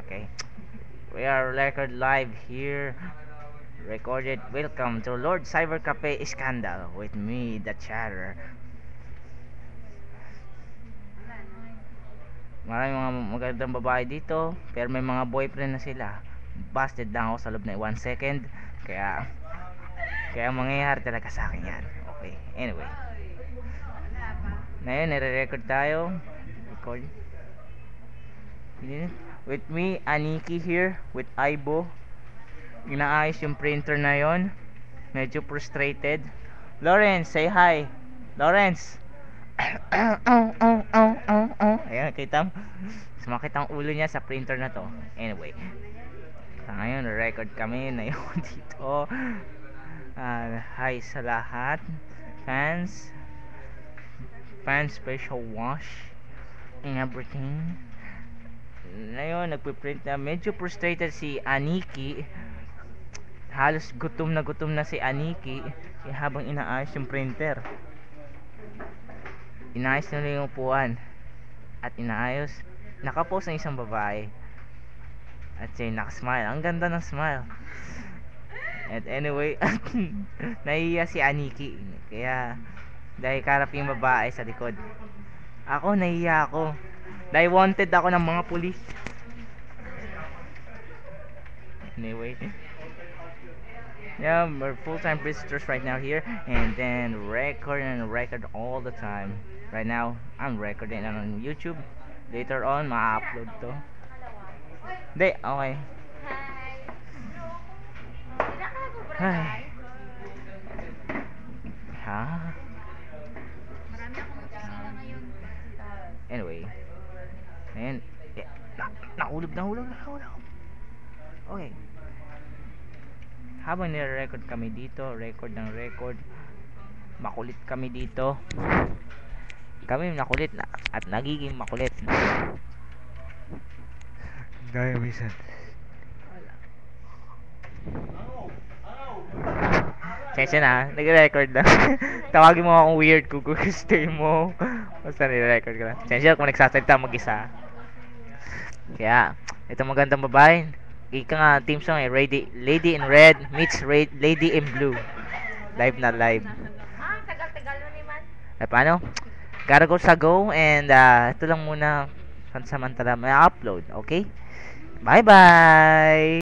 Okay. We are record live here. Recorded. Welcome to Lord Cyber Cafe Scandal with me, the chatter. Maraming mga magandang babae dito, pero may mga boyfriend na sila. Busted lang ako sa loob na 1 second. Kaya mangyayari talaga sa akin yan. Okay. Anyway. Ngayon, nire-record tayo. Record. With me, Aniki here, with Aibo. Inaayos yung printer na yon. Medyo frustrated. Lawrence, say hi. Lawrence. Ayan, kita mo. Sumakit ang ulo niya sa printer na to. Anyway. Sa ngayon, record kami na yun dito. Hi sa lahat. Fans special wash and everything. Ngayon, nagpiprint na. Medyo frustrated si Aniki. Halos gutom na si Aniki habang inaayos yung printer. Inaayos nila yung upuan at inaayos. Nakapost ng isang babae at siya nakasmile. Ang ganda ng smile. And anyway, nahihiya si Aniki. Kaya dahil karap yung babae sa likod, ako nahihiya ako dahil wanted ako ng mga pulis. Anyway, yeah, we're full-time visitors right now here, and then record all the time. Right now, I'm recording on YouTube. Later on, ma-upload to. Hindi, okay. Hi. Ha? Anyway. Ayan. Nahulog. Okay. Habang nire-record kami dito, record, makulit kami dito. Kami makulit na at nagiging makulit. Dahil minsan. Sensya na, nag-record na. Tawagin mo akong weird kung gusto mo. Basta nire-record ka lang. Sensya kung nagsasalita mag-isa. Kaya, ito magandang babae. Ika nga, team song eh, Lady in Red meets Lady in Blue. Live na live. Tagal-tagal mo naman. Ay, paano? Gotta go sa go, and ito lang muna pansamantala may upload, okay? Bye-bye!